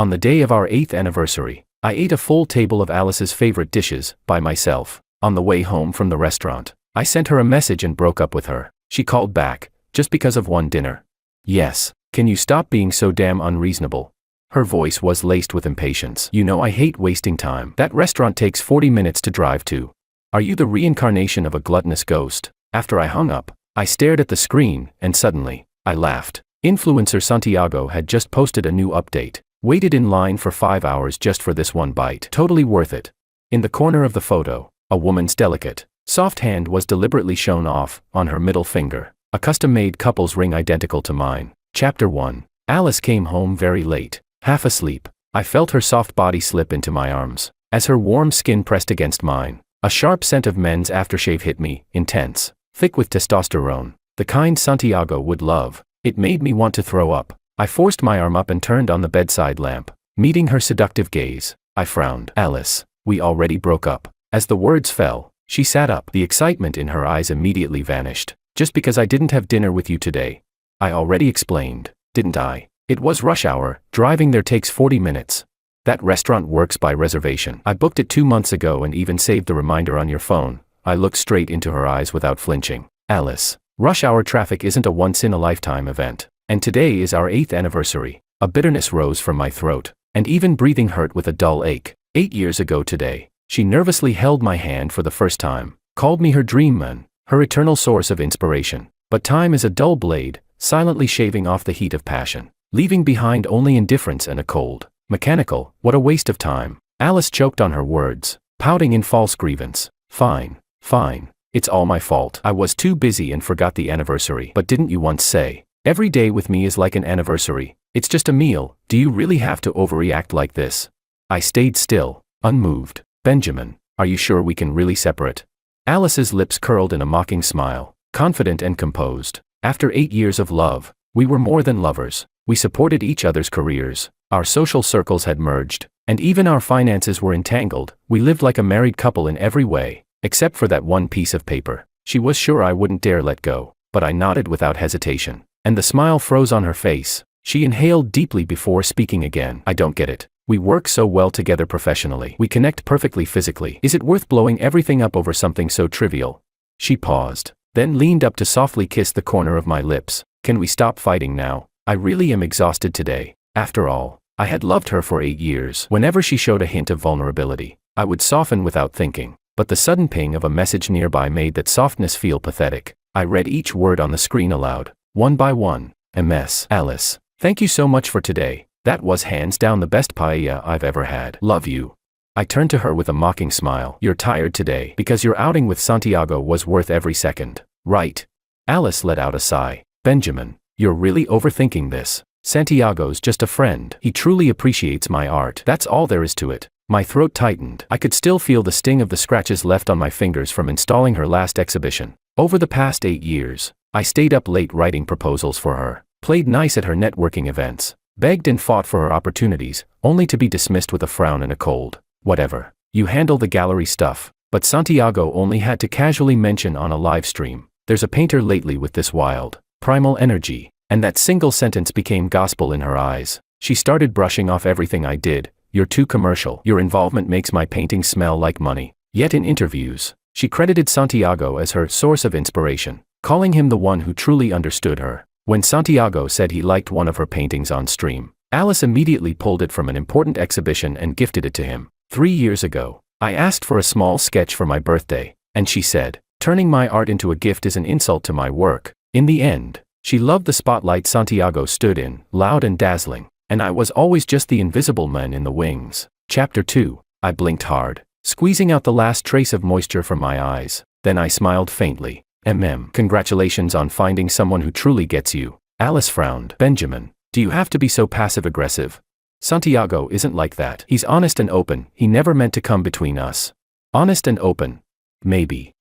On the day of our 8th anniversary, I ate a full table of Alice's favorite dishes, by myself. On the way home from the restaurant, I sent her a message and broke up with her. She called back, just because of one dinner. Yes, can you stop being so damn unreasonable? Her voice was laced with impatience. You know I hate wasting time. That restaurant takes 40 minutes to drive to. Are you the reincarnation of a gluttonous ghost? After I hung up, I stared at the screen, and suddenly, I laughed. Influencer Santiago had just posted a new update. Waited in line for 5 hours just for this one bite. Totally worth it. In the corner of the photo, a woman's delicate, soft hand was deliberately shown off, on her middle finger. A custom-made couple's ring identical to mine. Chapter 1. Alice came home very late, half asleep. I felt her soft body slip into my arms, as her warm skin pressed against mine. A sharp scent of men's aftershave hit me, intense, thick with testosterone, the kind Santiago would love. It made me want to throw up. I forced my arm up and turned on the bedside lamp. Meeting her seductive gaze, I frowned. Alice, we already broke up. As the words fell, she sat up. The excitement in her eyes immediately vanished. Just because I didn't have dinner with you today. I already explained, didn't I? It was rush hour, driving there takes 40 minutes. That restaurant works by reservation. I booked it 2 months ago and even saved the reminder on your phone. I looked straight into her eyes without flinching. Alice, rush hour traffic isn't a once-in-a-lifetime event. And today is our 8th anniversary. A bitterness rose from my throat, and even breathing hurt with a dull ache. 8 years ago today, she nervously held my hand for the first time, called me her dream man, her eternal source of inspiration. But time is a dull blade, silently shaving off the heat of passion, leaving behind only indifference and a cold, mechanical, what a waste of time. Alice choked on her words, pouting in false grievance. Fine, fine, it's all my fault. I was too busy and forgot the anniversary. But didn't you once say, every day with me is like an anniversary? It's just a meal. Do you really have to overreact like this? I stayed still, unmoved. Benjamin, are you sure we can really separate? Alice's lips curled in a mocking smile, confident and composed. After 8 years of love, we were more than lovers. We supported each other's careers. Our social circles had merged, and even our finances were entangled. We lived like a married couple in every way, except for that one piece of paper. She was sure I wouldn't dare let go, but I nodded without hesitation. And the smile froze on her face. She inhaled deeply before speaking again. I don't get it. We work so well together professionally. We connect perfectly physically. Is it worth blowing everything up over something so trivial? She paused, then leaned up to softly kiss the corner of my lips. Can we stop fighting now? I really am exhausted today. After all, I had loved her for 8 years. Whenever she showed a hint of vulnerability, I would soften without thinking. But the sudden ping of a message nearby made that softness feel pathetic. I read each word on the screen aloud. One by one. MS. Alice, thank you so much for today. That was hands down the best paella I've ever had. Love you. I turned to her with a mocking smile. You're tired today because your outing with Santiago was worth every second, right? Alice let out a sigh. Benjamin, you're really overthinking this. Santiago's just a friend. He truly appreciates my art. That's all there is to it. My throat tightened. I could still feel the sting of the scratches left on my fingers from installing her last exhibition. Over the past 8 years, I stayed up late writing proposals for her, played nice at her networking events, begged and fought for her opportunities, only to be dismissed with a frown and a cold, whatever. You handle the gallery stuff. But Santiago only had to casually mention on a live stream, there's a painter lately with this wild, primal energy, and that single sentence became gospel in her eyes. She started brushing off everything I did. You're too commercial. Your involvement makes my paintings smell like money. Yet in interviews, she credited Santiago as her source of inspiration, calling him the one who truly understood her. When Santiago said he liked one of her paintings on stream, Alice immediately pulled it from an important exhibition and gifted it to him. 3 years ago, I asked for a small sketch for my birthday, and she said, turning my art into a gift is an insult to my work. In the end, she loved the spotlight Santiago stood in, loud and dazzling, and I was always just the invisible man in the wings. Chapter 2. I blinked hard, squeezing out the last trace of moisture from my eyes. Then I smiled faintly. Congratulations on finding someone who truly gets you. Alice frowned. Benjamin, do you have to be so passive-aggressive? Santiago isn't like that. He's honest and open. He never meant to come between us. Honest and open. Maybe.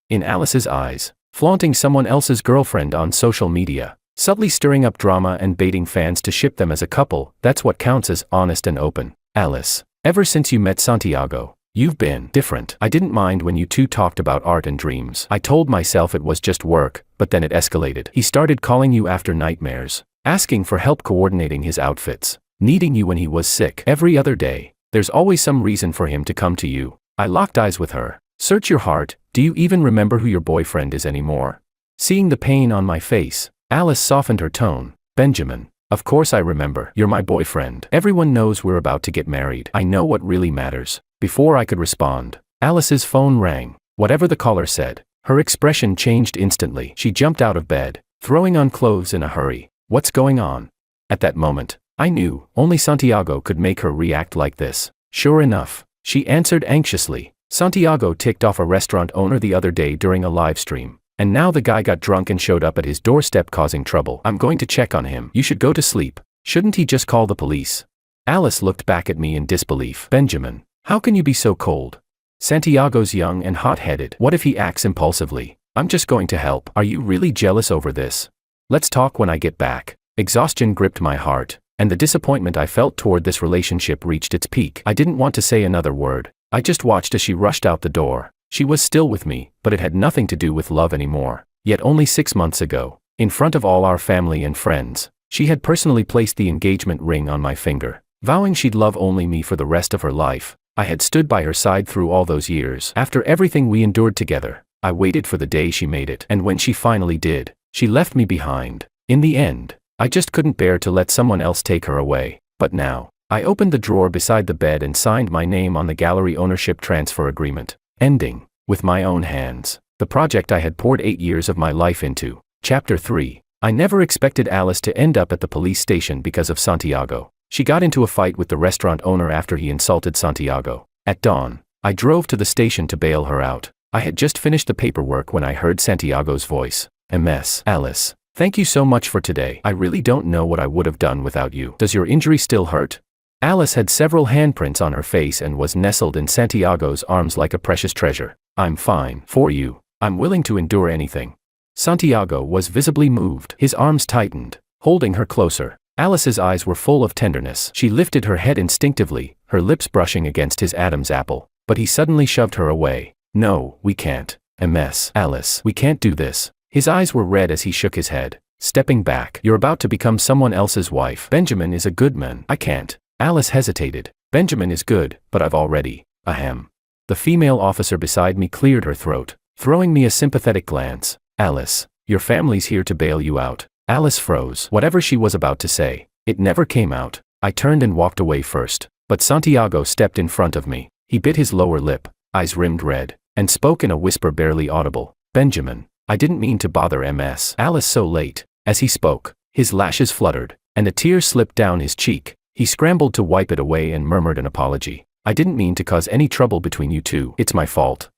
In Alice's eyes, flaunting someone else's girlfriend on social media, subtly stirring up drama and baiting fans to ship them as a couple, that's what counts as honest and open. Alice, ever since you met Santiago, you've been different. I didn't mind when you two talked about art and dreams. I told myself it was just work, but then it escalated. He started calling you after nightmares, asking for help coordinating his outfits, needing you when he was sick every other day. There's always some reason for him to come to you. I locked eyes with her. Search your heart, do you even remember who your boyfriend is anymore? Seeing the pain on my face, Alice softened her tone. Benjamin, of course I remember. You're my boyfriend. Everyone knows we're about to get married. I know what really matters. Before I could respond, Alice's phone rang. Whatever the caller said, her expression changed instantly. She jumped out of bed, throwing on clothes in a hurry. What's going on? At that moment, I knew only Santiago could make her react like this. Sure enough, she answered anxiously. Santiago ticked off a restaurant owner the other day during a live stream. And now the guy got drunk and showed up at his doorstep causing trouble. I'm going to check on him. You should go to sleep. Shouldn't he just call the police? Alice looked back at me in disbelief. Benjamin, how can you be so cold? Santiago's young and hot-headed. What if he acts impulsively? I'm just going to help. Are you really jealous over this? Let's talk when I get back. Exhaustion gripped my heart, and the disappointment I felt toward this relationship reached its peak. I didn't want to say another word. I just watched as she rushed out the door. She was still with me, but it had nothing to do with love anymore. Yet only 6 months ago, in front of all our family and friends, she had personally placed the engagement ring on my finger, vowing she'd love only me for the rest of her life. I had stood by her side through all those years. After everything we endured together, I waited for the day she made it. And when she finally did, she left me behind. In the end, I just couldn't bear to let someone else take her away. But now, I opened the drawer beside the bed and signed my name on the gallery ownership transfer agreement, ending, with my own hands, the project I had poured 8 years of my life into. Chapter 3. I never expected Alice to end up at the police station because of Santiago. She got into a fight with the restaurant owner after he insulted Santiago. At dawn, I drove to the station to bail her out. I had just finished the paperwork when I heard Santiago's voice. MS. Alice, thank you so much for today. I really don't know what I would have done without you. Does your injury still hurt? Alice had several handprints on her face and was nestled in Santiago's arms like a precious treasure. I'm fine. For you, I'm willing to endure anything. Santiago was visibly moved. His arms tightened, holding her closer. Alice's eyes were full of tenderness. She lifted her head instinctively, her lips brushing against his Adam's apple. But he suddenly shoved her away. No, we can't. MS. Alice, we can't do this. His eyes were red as he shook his head, stepping back. You're about to become someone else's wife. Benjamin is a good man. I can't. Alice hesitated. Benjamin is good, but I've already. Ahem. The female officer beside me cleared her throat, throwing me a sympathetic glance. Alice, your family's here to bail you out. Alice froze. Whatever she was about to say, it never came out. I turned and walked away first, but Santiago stepped in front of me. He bit his lower lip, eyes rimmed red, and spoke in a whisper barely audible. Benjamin, I didn't mean to bother MS. Alice so late. As he spoke, his lashes fluttered, and a tear slipped down his cheek. He scrambled to wipe it away and murmured an apology. I didn't mean to cause any trouble between you two. It's my fault.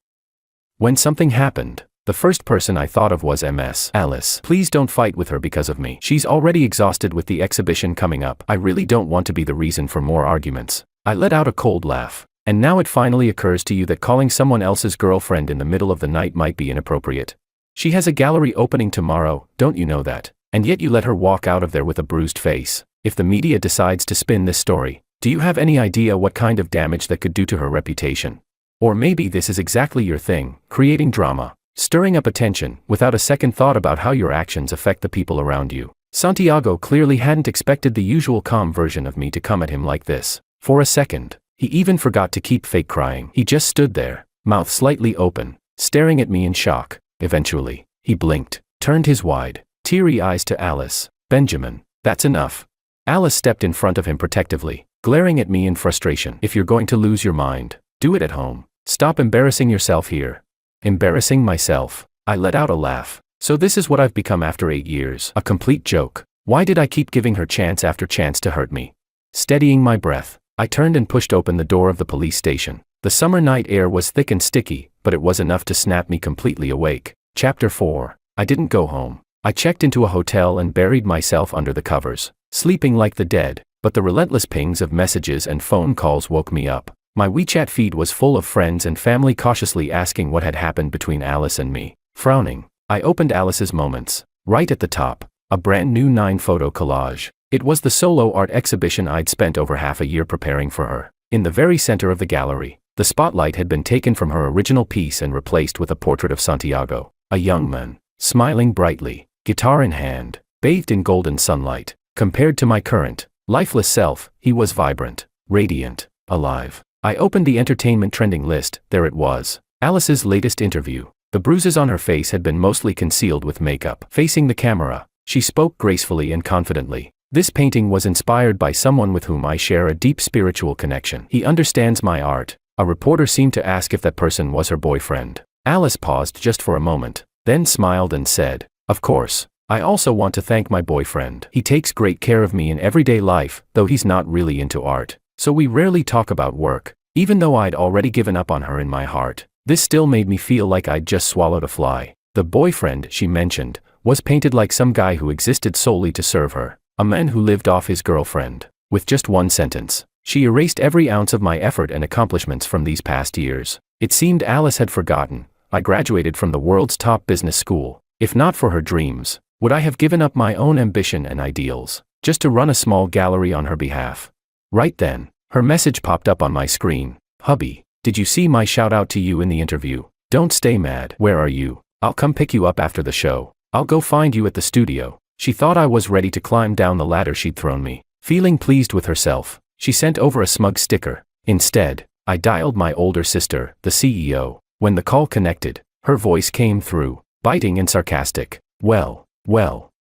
When something happened, the first person I thought of was MS. Alice, please don't fight with her because of me. She's already exhausted with the exhibition coming up. I really don't want to be the reason for more arguments. I let out a cold laugh. And now it finally occurs to you that calling someone else's girlfriend in the middle of the night might be inappropriate. She has a gallery opening tomorrow, don't you know that? And yet you let her walk out of there with a bruised face. If the media decides to spin this story, do you have any idea what kind of damage that could do to her reputation? Or maybe this is exactly your thing, creating drama, stirring up attention, without a second thought about how your actions affect the people around you. Santiago clearly hadn't expected the usual calm version of me to come at him like this. For a second, he even forgot to keep fake crying. He just stood there, mouth slightly open, staring at me in shock. Eventually, he blinked, turned his wide, teary eyes to Alice. Benjamin, that's enough. Alice stepped in front of him protectively, glaring at me in frustration. If you're going to lose your mind, do it at home. Stop embarrassing yourself here. Embarrassing myself? I let out a laugh. So this is what I've become after 8 years. A complete joke. Why did I keep giving her chance after chance to hurt me? Steadying my breath, I turned and pushed open the door of the police station. The summer night air was thick and sticky, but it was enough to snap me completely awake. Chapter 4. I didn't go home. I checked into a hotel and buried myself under the covers, sleeping like the dead, but the relentless pings of messages and phone calls woke me up. My WeChat feed was full of friends and family cautiously asking what had happened between Alice and me. Frowning, I opened Alice's moments. Right at the top, a brand new 9-photo collage. It was the solo art exhibition I'd spent over half a year preparing for her. In the very center of the gallery, the spotlight had been taken from her original piece and replaced with a portrait of Santiago, a young man, smiling brightly, guitar in hand, bathed in golden sunlight. Compared to my current, lifeless self, he was vibrant, radiant, alive. I opened the entertainment trending list. There it was. Alice's latest interview. The bruises on her face had been mostly concealed with makeup. Facing the camera, she spoke gracefully and confidently. This painting was inspired by someone with whom I share a deep spiritual connection. He understands my art. A reporter seemed to ask if that person was her boyfriend. Alice paused just for a moment, then smiled and said, "Of course. I also want to thank my boyfriend. He takes great care of me in everyday life, though he's not really into art. So we rarely talk about work." Even though I'd already given up on her in my heart, this still made me feel like I'd just swallowed a fly. The boyfriend, she mentioned, was painted like some guy who existed solely to serve her, a man who lived off his girlfriend. With just one sentence, she erased every ounce of my effort and accomplishments from these past years. It seemed Alice had forgotten. I graduated from the world's top business school. If not for her dreams, would I have given up my own ambition and ideals, just to run a small gallery on her behalf? Right then, her message popped up on my screen. "Hubby, did you see my shout out to you in the interview? Don't stay mad. Where are you? I'll come pick you up after the show. I'll go find you at the studio." She thought I was ready to climb down the ladder she'd thrown me. Feeling pleased with herself, she sent over a smug sticker. Instead, I dialed my older sister, the CEO. When the call connected, her voice came through, biting and sarcastic. Well,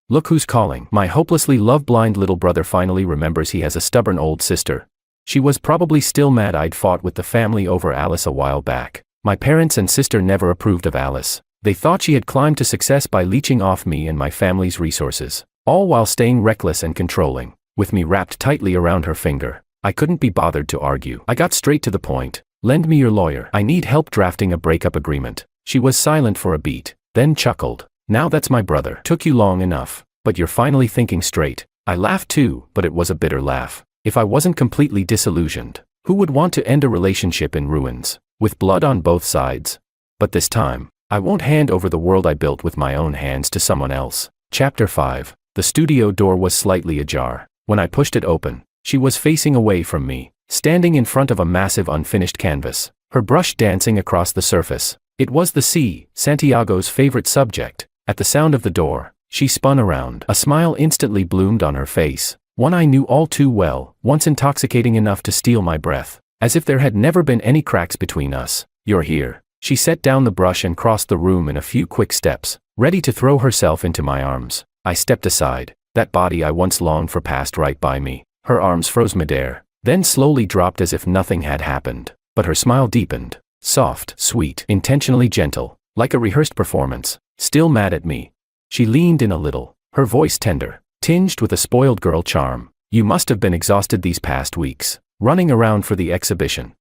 look who's calling." My hopelessly love-blind little brother finally remembers he has a stubborn old sister. She was probably still mad I'd fought with the family over Alice a while back. My parents and sister never approved of Alice. They thought she had climbed to success by leeching off me and my family's resources, all while staying reckless and controlling. With me wrapped tightly around her finger, I couldn't be bothered to argue. I got straight to the point. "Lend me your lawyer. I need help drafting a breakup agreement." She was silent for a beat, then chuckled. "Now that's my brother. Took you long enough, but you're finally thinking straight." I laughed too, but it was a bitter laugh. If I wasn't completely disillusioned, who would want to end a relationship in ruins, with blood on both sides? But this time, I won't hand over the world I built with my own hands to someone else. Chapter 5. The studio door was slightly ajar. When I pushed it open, she was facing away from me, standing in front of a massive unfinished canvas, her brush dancing across the surface. It was the sea, Santiago's favorite subject. At the sound of the door, she spun around. A smile instantly bloomed on her face, one I knew all too well, once intoxicating enough to steal my breath. As if there had never been any cracks between us. "You're here." She set down the brush and crossed the room in a few quick steps, ready to throw herself into my arms. I stepped aside. That body I once longed for passed right by me. Her arms froze midair, then slowly dropped as if nothing had happened. But her smile deepened. Soft, sweet, intentionally gentle, like a rehearsed performance. "Still mad at me?" She leaned in a little, her voice tender, tinged with a spoiled girl charm. "You must have been exhausted these past weeks, running around for the exhibition."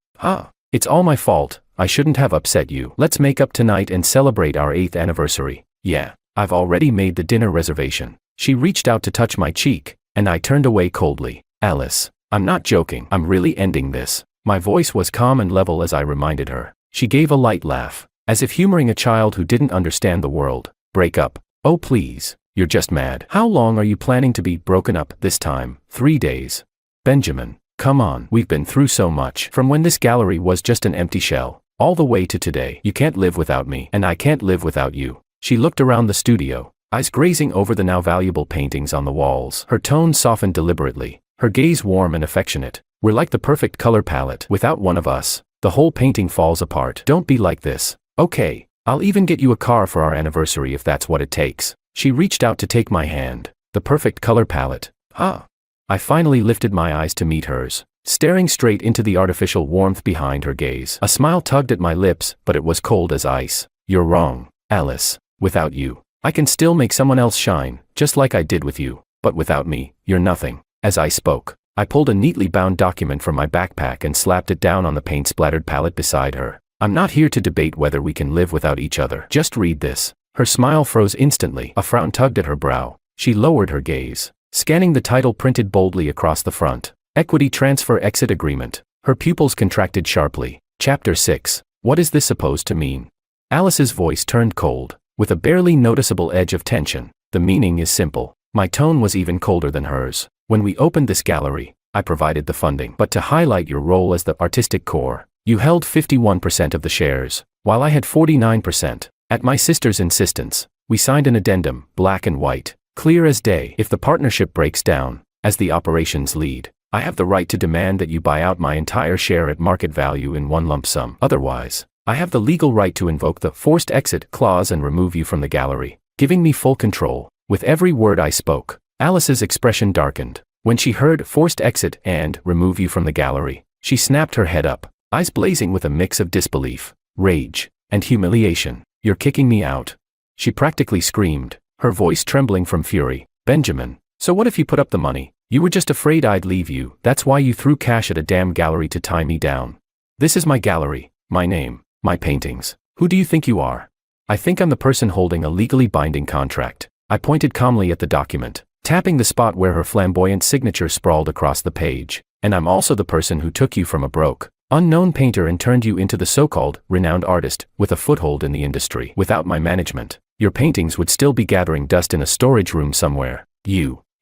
It's all my fault. I shouldn't have upset you. Let's make up tonight and celebrate our 8th anniversary." "Yeah, I've already made the dinner reservation." She reached out to touch my cheek, and I turned away coldly. "Alice, I'm not joking. I'm really ending this." My voice was calm and level as I reminded her. She gave a light laugh, as if humoring a child who didn't understand the world. "Break up? Oh please, you're just mad. How long are you planning to be broken up this time? 3 days? Benjamin, come on. We've been through so much. From when this gallery was just an empty shell, all the way to today. You can't live without me, and I can't live without you." She looked around the studio, eyes grazing over the now valuable paintings on the walls. Her tone softened deliberately, her gaze warm and affectionate. "We're like the perfect color palette. Without one of us, the whole painting falls apart. Don't be like this. Okay, I'll even get you a car for our anniversary if that's what it takes." She reached out to take my hand. The perfect color palette. I finally lifted my eyes to meet hers, staring straight into the artificial warmth behind her gaze. A smile tugged at my lips, but it was cold as ice. "You're wrong, Alice. Without you, I can still make someone else shine, just like I did with you. But without me, you're nothing." As I spoke, I pulled a neatly bound document from my backpack and slapped it down on the paint-splattered palette beside her. "I'm not here to debate whether we can live without each other. Just read this." Her smile froze instantly. A frown tugged at her brow. She lowered her gaze, scanning the title printed boldly across the front. "Equity Transfer Exit Agreement." Her pupils contracted sharply. Chapter 6. What is this supposed to mean? Alice's voice turned cold, with a barely noticeable edge of tension. "The meaning is simple." My tone was even colder than hers. "When we opened this gallery, I provided the funding. But to highlight your role as the artistic core, you held 51% of the shares, while I had 49%. At my sister's insistence, we signed an addendum, black and white, clear as day. If the partnership breaks down, As the operations lead, I have the right to demand that you buy out my entire share at market value in one lump sum. Otherwise, I have the legal right to invoke the forced exit clause and remove you from the gallery, giving me full control. With every word I spoke, Alice's expression darkened. When she heard forced exit and remove you from the gallery, she snapped her head up, eyes blazing with a mix of disbelief, rage, and humiliation. You're kicking me out. She practically screamed, her voice trembling from fury. Benjamin, so what if you put up the money? You were just afraid I'd leave you. That's why you threw cash at a damn gallery to tie me down. This is my gallery, my name, my paintings. Who do you think you are? I think I'm the person holding a legally binding contract. I pointed calmly at the document, tapping the spot where her flamboyant signature sprawled across the page. And I'm also the person who took you from a broke, unknown painter and turned you into the so-called renowned artist with a foothold in the industry. Without my management, your paintings would still be gathering dust in a storage room somewhere.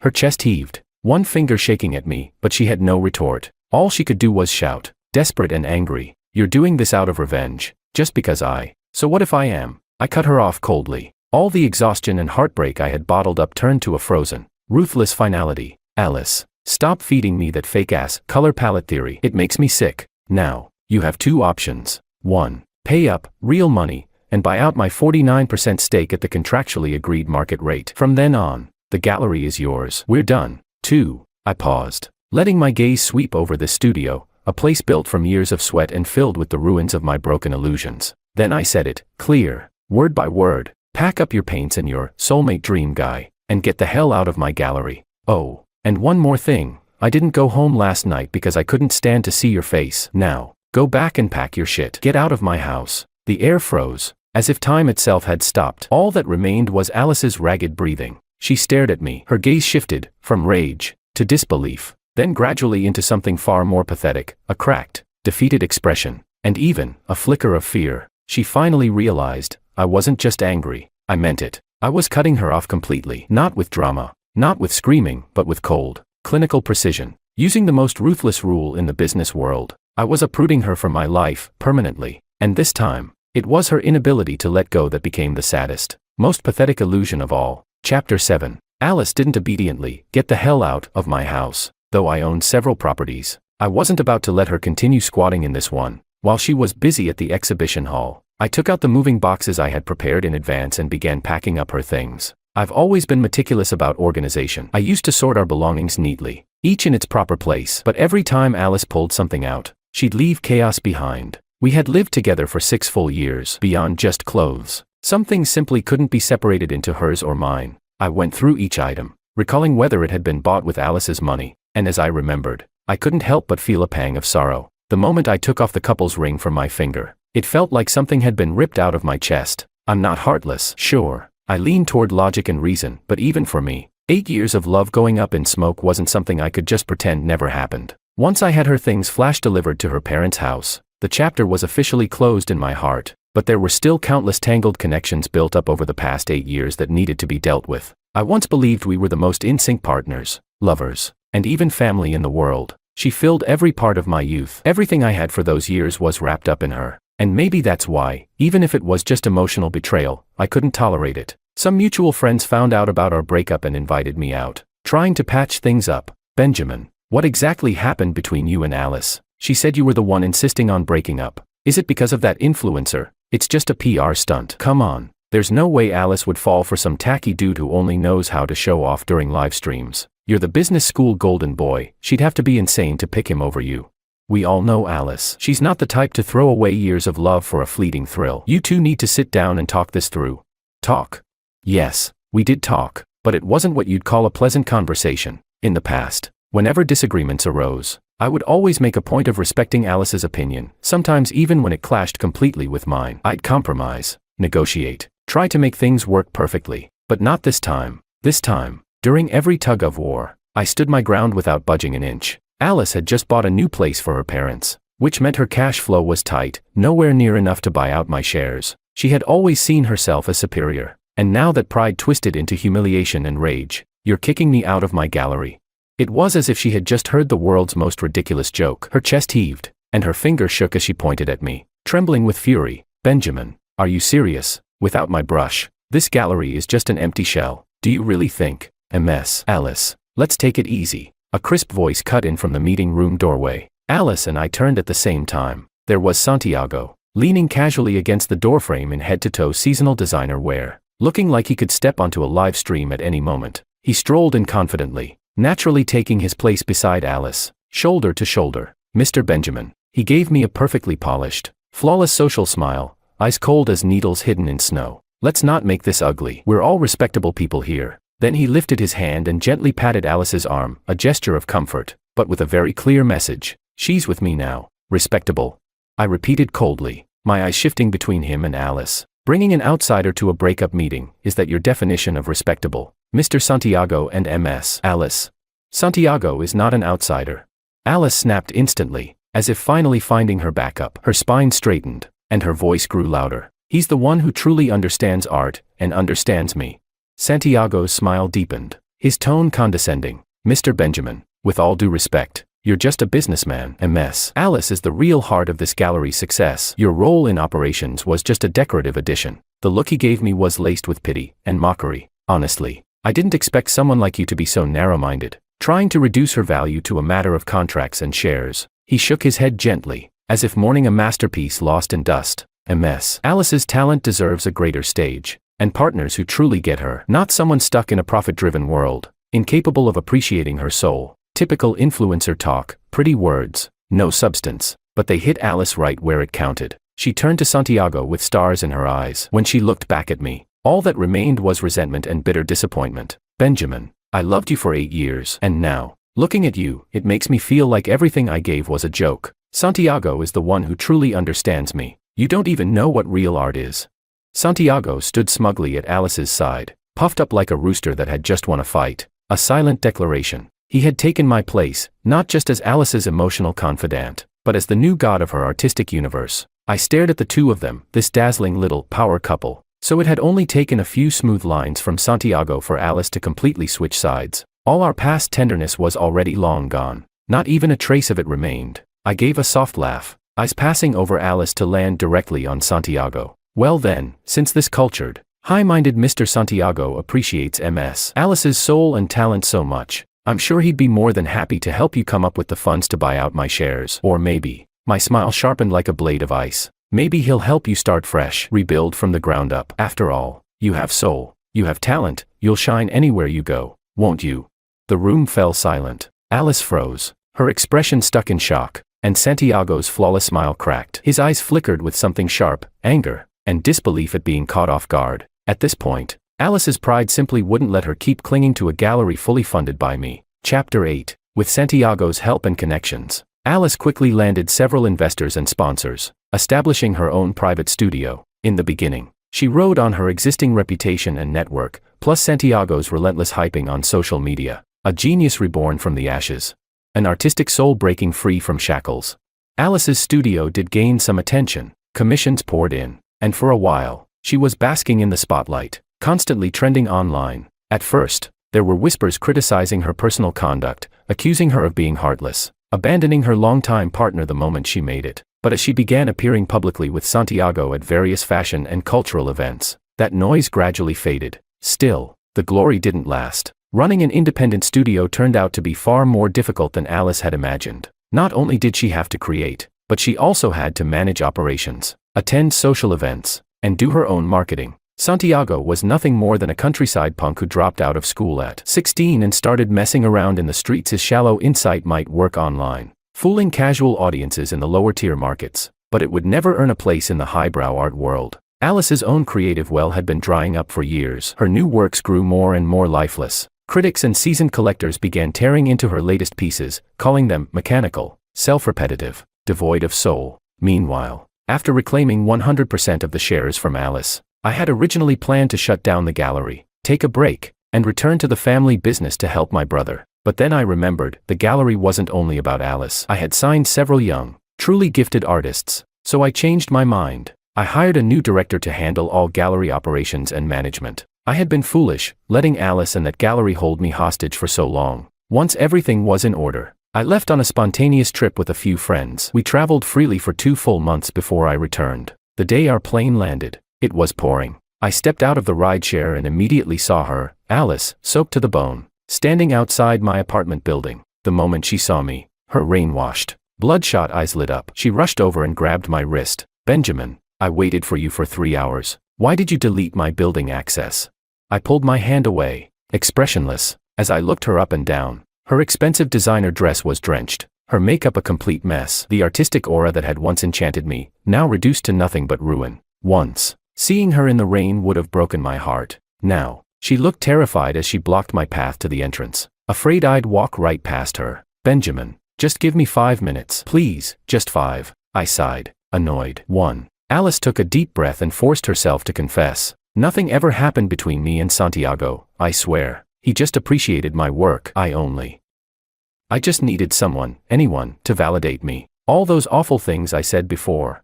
Her chest heaved, one finger shaking at me, but she had no retort. All she could do was shout, desperate and angry, you're doing this out of revenge, just because so what if I am? I cut her off coldly. All the exhaustion and heartbreak I had bottled up turned to a frozen, ruthless finality. Alice, stop feeding me that fake-ass color palette theory. It makes me sick. Now, you have two options. 1. Pay up, real money, and buy out my 49% stake at the contractually agreed market rate. From then on, the gallery is yours. We're done. 2. I paused, letting my gaze sweep over this studio, a place built from years of sweat and filled with the ruins of my broken illusions. Then I said it, clear, word by word, pack up your paints and your soulmate dream guy, and get the hell out of my gallery. Oh, and one more thing, I didn't go home last night because I couldn't stand to see your face. Now, go back and pack your shit. Get out of my house. The air froze, as if time itself had stopped. All that remained was Alice's ragged breathing. She stared at me. Her gaze shifted, from rage, to disbelief, then gradually into something far more pathetic, a cracked, defeated expression, and even a flicker of fear. She finally realized, I wasn't just angry, I meant it. I was cutting her off completely. Not with drama, not with screaming, but with cold, clinical precision. Using the most ruthless rule in the business world, I was uprooting her from my life, permanently. And this time, it was her inability to let go that became the saddest, most pathetic illusion of all. Chapter 7. Alice didn't obediently get the hell out of my house. Though I owned several properties, I wasn't about to let her continue squatting in this one. While she was busy at the exhibition hall, I took out the moving boxes I had prepared in advance and began packing up her things. I've always been meticulous about organization. I used to sort our belongings neatly, each in its proper place. But every time Alice pulled something out, she'd leave chaos behind. We had lived together for 6 full years. Beyond just clothes, some things simply couldn't be separated into hers or mine. I went through each item, recalling whether it had been bought with Alice's money, and as I remembered, I couldn't help but feel a pang of sorrow. The moment I took off the couple's ring from my finger, it felt like something had been ripped out of my chest. I'm not heartless, sure. I leaned toward logic and reason, but even for me, 8 years of love going up in smoke wasn't something I could just pretend never happened. Once I had her things flash delivered to her parents' house, the chapter was officially closed in my heart, but there were still countless tangled connections built up over the past 8 years that needed to be dealt with. I once believed we were the most in-sync partners, lovers, and even family in the world. She filled every part of my youth. Everything I had for those years was wrapped up in her. And maybe that's why, even if it was just emotional betrayal, I couldn't tolerate it. Some mutual friends found out about our breakup and invited me out, trying to patch things up. Benjamin, what exactly happened between you and Alice? She said you were the one insisting on breaking up. Is it because of that influencer? It's just a PR stunt. Come on. There's no way Alice would fall for some tacky dude who only knows how to show off during live streams. You're the business school golden boy. She'd have to be insane to pick him over you. We all know Alice. She's not the type to throw away years of love for a fleeting thrill. You two need to sit down and talk this through. Talk. Yes, we did talk, but it wasn't what you'd call a pleasant conversation. In the past, whenever disagreements arose, I would always make a point of respecting Alice's opinion, sometimes even when it clashed completely with mine. I'd compromise, negotiate, try to make things work perfectly, but not this time. This time, during every tug of war, I stood my ground without budging an inch. Alice had just bought a new place for her parents, which meant her cash flow was tight, nowhere near enough to buy out my shares. She had always seen herself as superior, and now that pride twisted into humiliation and rage, you're kicking me out of my gallery. It was as if she had just heard the world's most ridiculous joke. Her chest heaved, and her finger shook as she pointed at me, trembling with fury. Benjamin, are you serious? Without my brush, this gallery is just an empty shell. Do you really think? A mess. Alice, let's take it easy. A crisp voice cut in from the meeting room doorway. Alice and I turned at the same time. There was Santiago, leaning casually against the doorframe in head-to-toe seasonal designer wear, looking like he could step onto a live stream at any moment. He strolled in confidently, naturally taking his place beside Alice, shoulder to shoulder. Mr. Benjamin. He gave me a perfectly polished, flawless social smile, ice cold as needles hidden in snow. Let's not make this ugly. We're all respectable people here. Then he lifted his hand and gently patted Alice's arm, a gesture of comfort, but with a very clear message. She's with me now. Respectable. I repeated coldly, my eyes shifting between him and Alice. Bringing an outsider to a breakup meeting, is that your definition of respectable? Mr. Santiago and Ms. Alice. Santiago is not an outsider. Alice snapped instantly, as if finally finding her backup. Her spine straightened, and her voice grew louder. He's the one who truly understands art, and understands me. Santiago's smile deepened, his tone condescending. Mr. Benjamin, with all due respect, you're just a businessman. Ms. Alice is the real heart of this gallery's success. Your role in operations was just a decorative addition. The look he gave me was laced with pity and mockery. Honestly, I didn't expect someone like you to be so narrow-minded, trying to reduce her value to a matter of contracts and shares. He shook his head gently, as if mourning a masterpiece lost in dust. Ms. Alice's talent deserves a greater stage, and partners who truly get her, not someone stuck in a profit-driven world, incapable of appreciating her soul. Typical influencer talk, pretty words, no substance, but they hit Alice right where it counted. She turned to Santiago with stars in her eyes. When she looked back at me, all that remained was resentment and bitter disappointment. Benjamin, I loved you for 8 years, and now, looking at you, it makes me feel like everything I gave was a joke. Santiago is the one who truly understands me. You don't even know what real art is. Santiago stood smugly at Alice's side, puffed up like a rooster that had just won a fight. A silent declaration. He had taken my place, not just as Alice's emotional confidant, but as the new god of her artistic universe. I stared at the two of them, this dazzling little power couple. So it had only taken a few smooth lines from Santiago for Alice to completely switch sides. All our past tenderness was already long gone. Not even a trace of it remained. I gave a soft laugh, eyes passing over Alice to land directly on Santiago. Well then, since this cultured, high-minded Mr. Santiago appreciates Ms. Alice's soul and talent so much, I'm sure he'd be more than happy to help you come up with the funds to buy out my shares. Or maybe, my smile sharpened like a blade of ice, maybe he'll help you start fresh, rebuild from the ground up. After all, you have soul, you have talent, you'll shine anywhere you go, won't you? The room fell silent. Alice froze, her expression stuck in shock, and Santiago's flawless smile cracked. His eyes flickered with something sharp, anger, and disbelief at being caught off guard. At this point, Alice's pride simply wouldn't let her keep clinging to a gallery fully funded by me. Chapter 8. With Santiago's help and connections, Alice quickly landed several investors and sponsors, establishing her own private studio. In the beginning, she rode on her existing reputation and network, plus Santiago's relentless hyping on social media. A genius reborn from the ashes. An artistic soul breaking free from shackles. Alice's studio did gain some attention, commissions poured in, and for a while, she was basking in the spotlight, constantly trending online. At first, there were whispers criticizing her personal conduct, accusing her of being heartless, abandoning her longtime partner the moment she made it. But as she began appearing publicly with Santiago at various fashion and cultural events, that noise gradually faded. Still, the glory didn't last. Running an independent studio turned out to be far more difficult than Alice had imagined. Not only did she have to create, but she also had to manage operations, attend social events, and do her own marketing. Santiago was nothing more than a countryside punk who dropped out of school at 16 and started messing around in the streets. His shallow insight might work online, fooling casual audiences in the lower-tier markets, but it would never earn a place in the highbrow art world. Alice's own creative well had been drying up for years. Her new works grew more and more lifeless. Critics and seasoned collectors began tearing into her latest pieces, calling them mechanical, self-repetitive, devoid of soul. Meanwhile, after reclaiming 100% of the shares from Alice, I had originally planned to shut down the gallery, take a break, and return to the family business to help my brother. But then I remembered, the gallery wasn't only about Alice. I had signed several young, truly gifted artists, so I changed my mind. I hired a new director to handle all gallery operations and management. I had been foolish, letting Alice and that gallery hold me hostage for so long. Once everything was in order, I left on a spontaneous trip with a few friends. We traveled freely for 2 full months before I returned. The day our plane landed, it was pouring. I stepped out of the rideshare and immediately saw her, Alice, soaked to the bone, standing outside my apartment building. The moment she saw me, her rain-washed, bloodshot eyes lit up. She rushed over and grabbed my wrist. Benjamin, I waited for you for 3 hours. Why did you delete my building access? I pulled my hand away, expressionless, as I looked her up and down. Her expensive designer dress was drenched, her makeup a complete mess. The artistic aura that had once enchanted me, now reduced to nothing but ruin. Once, seeing her in the rain would have broken my heart. Now, she looked terrified as she blocked my path to the entrance, afraid I'd walk right past her. Benjamin, just give me 5 minutes. Please, just 5, I sighed, annoyed. 1. Alice took a deep breath and forced herself to confess. Nothing ever happened between me and Santiago, I swear. He just appreciated my work. I just needed someone, anyone, to validate me. All those awful things I said before.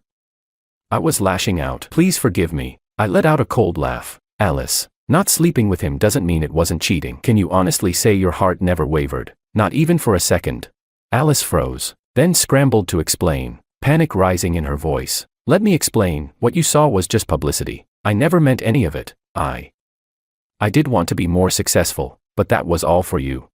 I was lashing out. Please forgive me. I let out a cold laugh. Alice, not sleeping with him doesn't mean it wasn't cheating. Can you honestly say your heart never wavered? Not even for a second. Alice froze, then scrambled to explain, panic rising in her voice. Let me explain, what you saw was just publicity. I never meant any of it. I did want to be more successful, but that was all for you.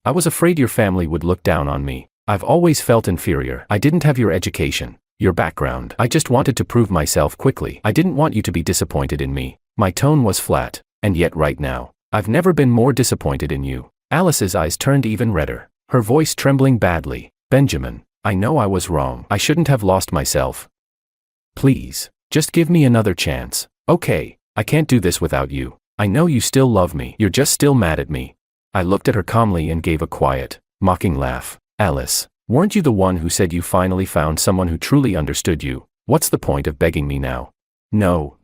I was afraid your family would look down on me. I've always felt inferior. I didn't have your education, your background. I just wanted to prove myself quickly. I didn't want you to be disappointed in me. My tone was flat, and yet right now, I've never been more disappointed in you. Alice's eyes turned even redder, her voice trembling badly. Benjamin, I know I was wrong. I shouldn't have lost myself. Please, just give me another chance. Okay, I can't do this without you. I know you still love me. You're just still mad at me. I looked at her calmly and gave a quiet, mocking laugh. Alice, weren't you the one who said you finally found someone who truly understood you? What's the point of begging me now? No.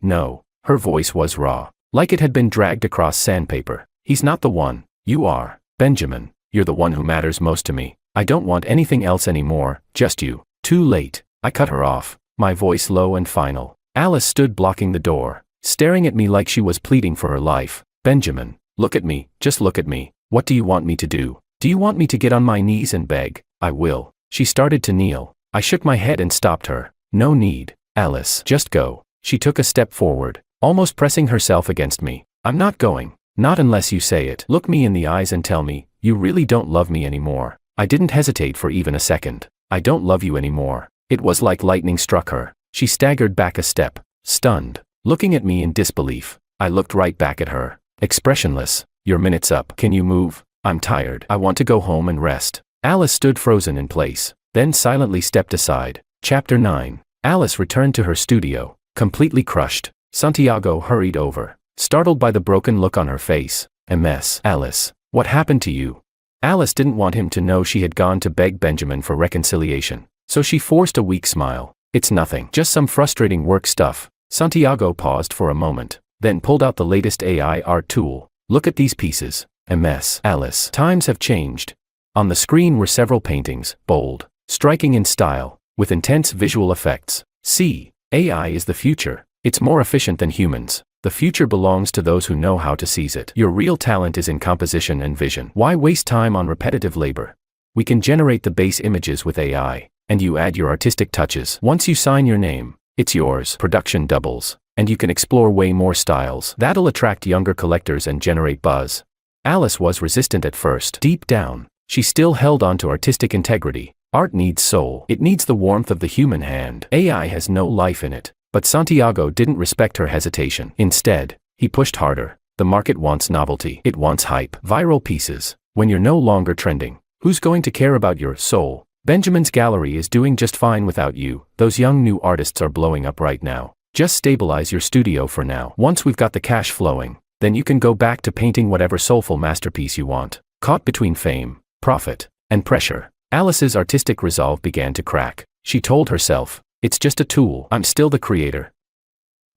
Her voice was raw, like it had been dragged across sandpaper. He's not the one. You are. Benjamin, you're the one who matters most to me. I don't want anything else anymore, just you. Too late. I cut her off, my voice low and final. Alice stood blocking the door, staring at me like she was pleading for her life. Benjamin, look at me, just look at me. What do you want me to do? Do you want me to get on my knees and beg? I will. She started to kneel. I shook my head and stopped her. No need, Alice. Just go. She took a step forward, almost pressing herself against me. I'm not going. Not unless you say it. Look me in the eyes and tell me, you really don't love me anymore. I didn't hesitate for even a second. I don't love you anymore. It was like lightning struck her. She staggered back a step, stunned, looking at me in disbelief. I looked right back at her, expressionless. Your minute's up. Can you move? I'm tired. I want to go home and rest. Alice stood frozen in place, then silently stepped aside. Chapter 9. Alice returned to her studio, completely crushed. Santiago hurried over, startled by the broken look on her face. A mess. Alice, what happened to you? Alice didn't want him to know she had gone to beg Benjamin for reconciliation, so she forced a weak smile. It's nothing. Just some frustrating work stuff. Santiago paused for a moment, then pulled out the latest AI art tool. Look at these pieces. A mess. Alice. Times have changed. On the screen were several paintings, bold, striking in style, with intense visual effects. See, AI is the future. It's more efficient than humans. The future belongs to those who know how to seize it. Your real talent is in composition and vision. Why waste time on repetitive labor? We can generate the base images with AI, and you add your artistic touches. Once you sign your name, it's yours. Production doubles, and you can explore way more styles. That'll attract younger collectors and generate buzz. Alice was resistant at first. Deep down, she still held on to artistic integrity. Art needs soul. It needs the warmth of the human hand. AI has no life in it. But Santiago didn't respect her hesitation. Instead, he pushed harder. The market wants novelty. It wants hype. Viral pieces. When you're no longer trending, who's going to care about your soul? Benjamin's gallery is doing just fine without you. Those young new artists are blowing up right now. Just stabilize your studio for now. Once we've got the cash flowing, then you can go back to painting whatever soulful masterpiece you want. Caught between fame, profit, and pressure, Alice's artistic resolve began to crack. She told herself, it's just a tool. I'm still the creator.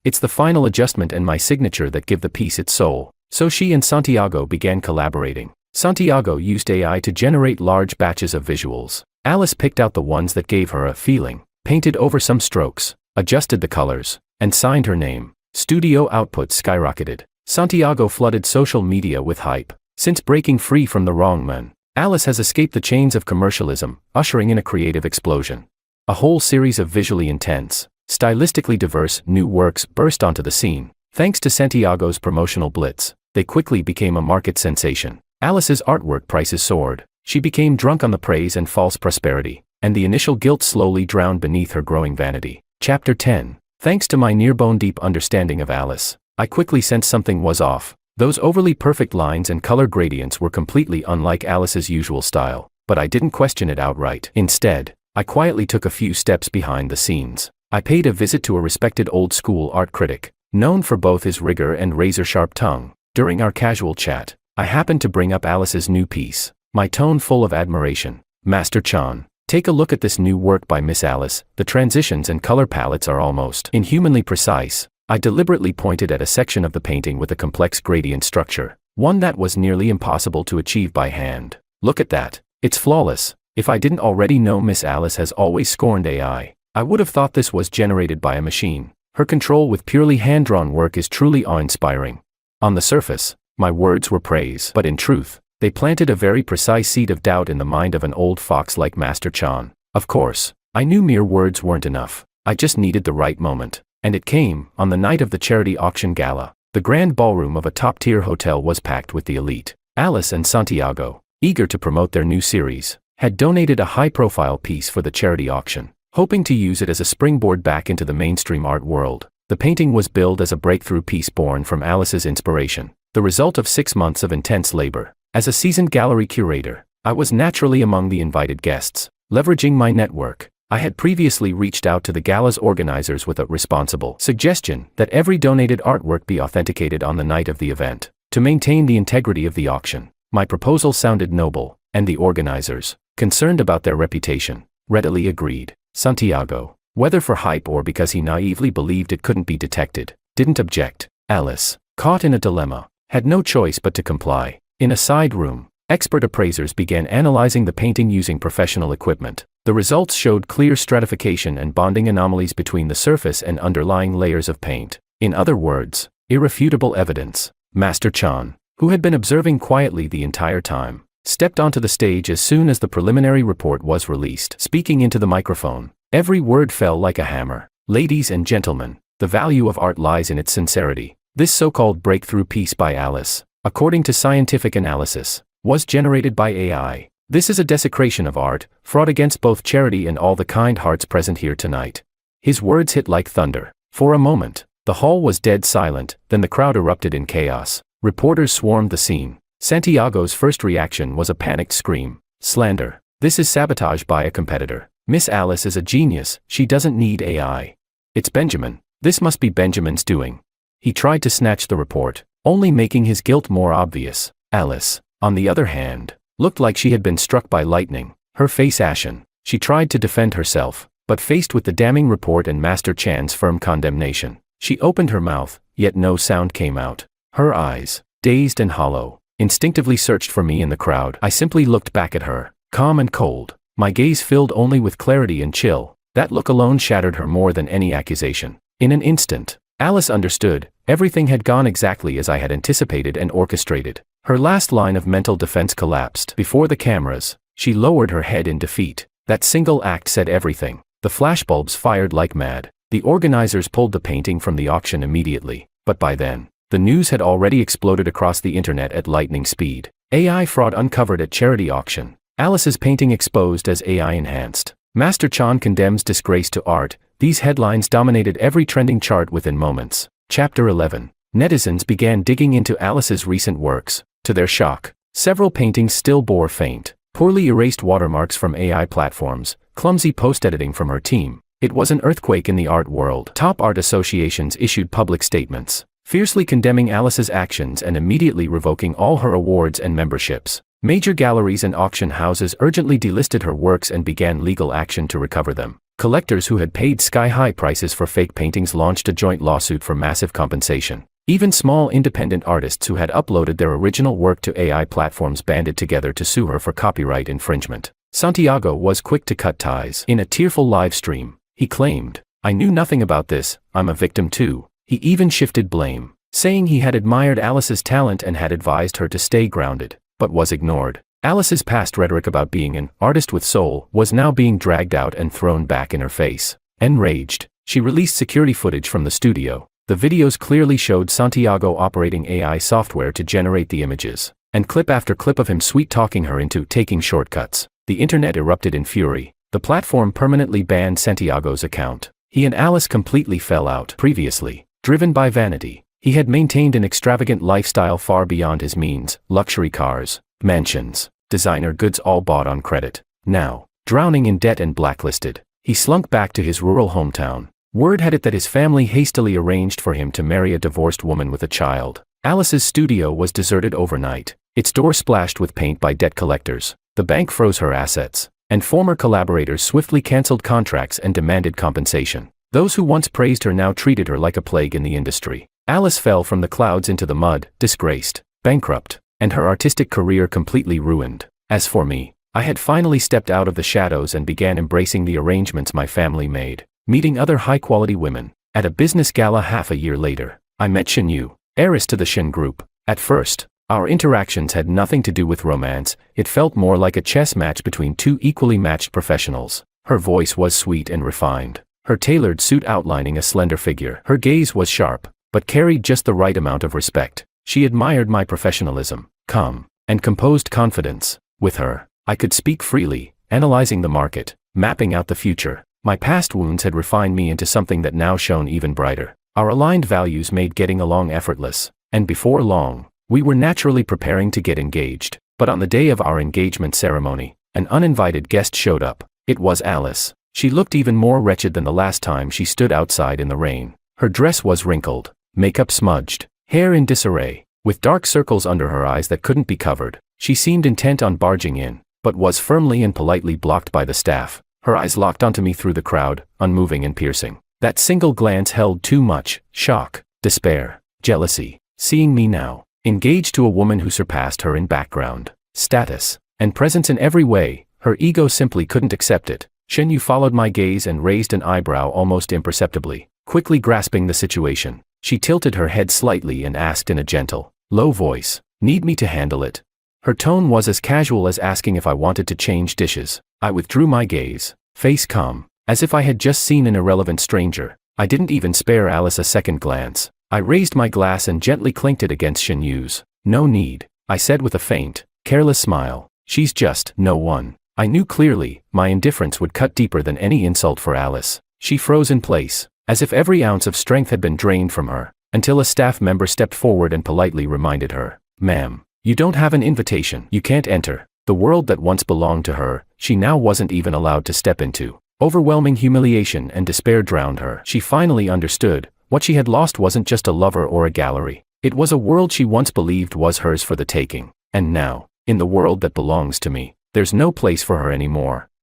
It's the final adjustment and my signature that give the piece its soul. So she and Santiago began collaborating. Santiago used AI to generate large batches of visuals. Alice picked out the ones that gave her a feeling, painted over some strokes, adjusted the colors, and signed her name. Studio output skyrocketed. Santiago flooded social media with hype. Since breaking free from the wrong man, Alice has escaped the chains of commercialism, ushering in a creative explosion. A whole series of visually intense, stylistically diverse new works burst onto the scene. Thanks to Santiago's promotional blitz, they quickly became a market sensation. Alice's artwork prices soared. She became drunk on the praise and false prosperity, and the initial guilt slowly drowned beneath her growing vanity. Chapter 10. Thanks to my near-bone-deep understanding of Alice, I quickly sensed something was off. Those overly perfect lines and color gradients were completely unlike Alice's usual style, but I didn't question it outright. Instead, I quietly took a few steps behind the scenes. I paid a visit to a respected old-school art critic, known for both his rigor and razor-sharp tongue. During our casual chat, I happened to bring up Alice's new piece, my tone full of admiration. Master Chan, take a look at this new work by Miss Alice. The transitions and color palettes are almost inhumanly precise. I deliberately pointed at a section of the painting with a complex gradient structure, one that was nearly impossible to achieve by hand. Look at that. It's flawless. If I didn't already know Miss Alice has always scorned AI, I would have thought this was generated by a machine. Her control with purely hand-drawn work is truly awe-inspiring. On the surface, my words were praise, but in truth, they planted a very precise seed of doubt in the mind of an old fox like Master Chan. Of course, I knew mere words weren't enough. I just needed the right moment. And it came, on the night of the charity auction gala. The grand ballroom of a top-tier hotel was packed with the elite. Alice and Santiago, eager to promote their new series, had donated a high-profile piece for the charity auction, hoping to use it as a springboard back into the mainstream art world. The painting was billed as a breakthrough piece born from Alice's inspiration, the result of 6 months of intense labor. As a seasoned gallery curator, I was naturally among the invited guests. Leveraging my network, I had previously reached out to the gala's organizers with a responsible suggestion that every donated artwork be authenticated on the night of the event, to maintain the integrity of the auction. My proposal sounded noble, and the organizers, concerned about their reputation, readily agreed. Santiago, whether for hype or because he naively believed it couldn't be detected, didn't object. Alice, caught in a dilemma, had no choice but to comply. In a side room, expert appraisers began analyzing the painting using professional equipment. The results showed clear stratification and bonding anomalies between the surface and underlying layers of paint. In other words, irrefutable evidence. Master Chan, who had been observing quietly the entire time, stepped onto the stage as soon as the preliminary report was released. Speaking into the microphone, every word fell like a hammer. Ladies and gentlemen, the value of art lies in its sincerity. This so-called breakthrough piece by Alice, according to scientific analysis, was generated by AI. This is a desecration of art, fraught against both charity and all the kind hearts present here tonight. His words hit like thunder. For a moment, the hall was dead silent, then the crowd erupted in chaos. Reporters swarmed the scene. Santiago's first reaction was a panicked scream. Slander. This is sabotage by a competitor. Miss Alice is a genius, she doesn't need AI. It's Benjamin. This must be Benjamin's doing. He tried to snatch the report, only making his guilt more obvious. Alice, on the other hand, looked like she had been struck by lightning, her face ashen. She tried to defend herself, but faced with the damning report and Master Chan's firm condemnation, she opened her mouth, yet no sound came out. Her eyes, dazed and hollow, instinctively searched for me in the crowd. I simply looked back at her, calm and cold, my gaze filled only with clarity and chill. That look alone shattered her more than any accusation. In an instant, Alice understood. Everything had gone exactly as I had anticipated and orchestrated. Her last line of mental defense collapsed. Before the cameras, she lowered her head in defeat. That single act said everything. The flashbulbs fired like mad. The organizers pulled the painting from the auction immediately, but by then, the news had already exploded across the internet at lightning speed. AI fraud uncovered at charity auction. Alice's painting exposed as AI enhanced. Master Chan condemns disgrace to art. These headlines dominated every trending chart within moments. Chapter 11. Netizens began digging into Alice's recent works. To their shock, several paintings still bore faint, poorly erased watermarks from AI platforms, clumsy post-editing from her team. It was an earthquake in the art world. Top art associations issued public statements, fiercely condemning Alice's actions and immediately revoking all her awards and memberships. Major galleries and auction houses urgently delisted her works and began legal action to recover them. Collectors who had paid sky-high prices for fake paintings launched a joint lawsuit for massive compensation. Even small independent artists who had uploaded their original work to AI platforms banded together to sue her for copyright infringement. Santiago was quick to cut ties. In a tearful live stream, he claimed, "I knew nothing about this, I'm a victim too." He even shifted blame, saying he had admired Alice's talent and had advised her to stay grounded, but was ignored. Alice's past rhetoric about being an artist with soul was now being dragged out and thrown back in her face. Enraged, she released security footage from the studio. The videos clearly showed Santiago operating AI software to generate the images, and clip after clip of him sweet-talking her into taking shortcuts. The internet erupted in fury. The platform permanently banned Santiago's account. He and Alice completely fell out. Previously, driven by vanity, he had maintained an extravagant lifestyle far beyond his means, luxury cars, mansions, designer goods all bought on credit. Now, drowning in debt and blacklisted, he slunk back to his rural hometown. Word had it that his family hastily arranged for him to marry a divorced woman with a child. Alice's studio was deserted overnight, its door splashed with paint by debt collectors. The bank froze her assets, and former collaborators swiftly canceled contracts and demanded compensation. Those who once praised her now treated her like a plague in the industry. Alice fell from the clouds into the mud, disgraced, bankrupt, and her artistic career completely ruined. As for me, I had finally stepped out of the shadows and began embracing the arrangements my family made, meeting other high-quality women. At a business gala half a year later, I met Shen Yu, heiress to the Shen Group. At first, our interactions had nothing to do with romance. It felt more like a chess match between two equally matched professionals. Her voice was sweet and refined, her tailored suit outlining a slender figure. Her gaze was sharp, but carried just the right amount of respect. She admired my professionalism, calm, and composed confidence. With her, I could speak freely, analyzing the market, mapping out the future. My past wounds had refined me into something that now shone even brighter. Our aligned values made getting along effortless, and before long, we were naturally preparing to get engaged. But on the day of our engagement ceremony, an uninvited guest showed up. It was Alice. She looked even more wretched than the last time she stood outside in the rain. Her dress was wrinkled, makeup smudged, hair in disarray, with dark circles under her eyes that couldn't be covered. She seemed intent on barging in, but was firmly and politely blocked by the staff. Her eyes locked onto me through the crowd, unmoving and piercing. That single glance held too much: shock, despair, jealousy. Seeing me now, engaged to a woman who surpassed her in background, status, and presence in every way, her ego simply couldn't accept it. Shen Yu followed my gaze and raised an eyebrow almost imperceptibly. Quickly grasping the situation, she tilted her head slightly and asked in a gentle, low voice, "Need me to handle it?" Her tone was as casual as asking if I wanted to change dishes. I withdrew my gaze, face calm, as if I had just seen an irrelevant stranger. I didn't even spare Alice a second glance. I raised my glass and gently clinked it against Shen Yu's. "No need," I said with a faint, careless smile. "She's just no one." I knew clearly, my indifference would cut deeper than any insult for Alice. She froze in place, as if every ounce of strength had been drained from her, until a staff member stepped forward and politely reminded her, "Ma'am, you don't have an invitation. You can't enter." The world that once belonged to her, she now wasn't even allowed to step into. Overwhelming humiliation and despair drowned her. She finally understood. What she had lost wasn't just a lover or a gallery. It was a world she once believed was hers for the taking. And now, in the world that belongs to me, there's no place for her anymore.